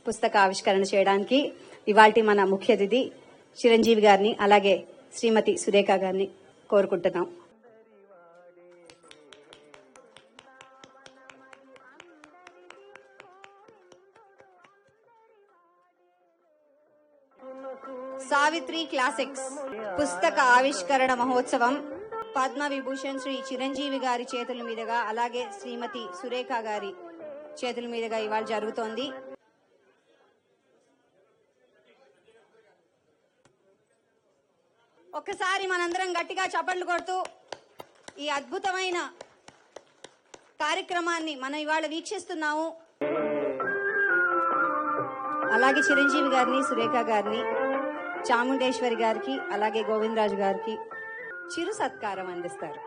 పుస్తక ఆవిష్కరణ చేయడానికి ఇవాల్టి మన ముఖ్య అతిథి చిరంజీవి గారిని అలాగే శ్రీమతి సురేఖ గారిని కోరుకుంటున్నాం. సావిత్రి క్లాసిక్స్ పుస్తక ఆవిష్కరణ మహోత్సవం పద్మ విభూషణ్ శ్రీ చిరంజీవి గారి చేతుల మీదుగా అలాగే శ్రీమతి సురేఖ గారి చేతుల మీదుగా ఇవాళ జరుగుతోంది. ఒక్కసారి మనందరం గట్టిగా చప్పట్లు కొడుతూ ఈ అద్భుతమైన కార్యక్రమాన్ని మనం ఇవాళ వీక్షిస్తున్నాము. అలాగే చిరంజీవి గారిని, సురేఖ గారిని, చాముండేశ్వరి గారికి అలాగే గోవిందరాజు గారికి చిరు సత్కారం అందిస్తారు.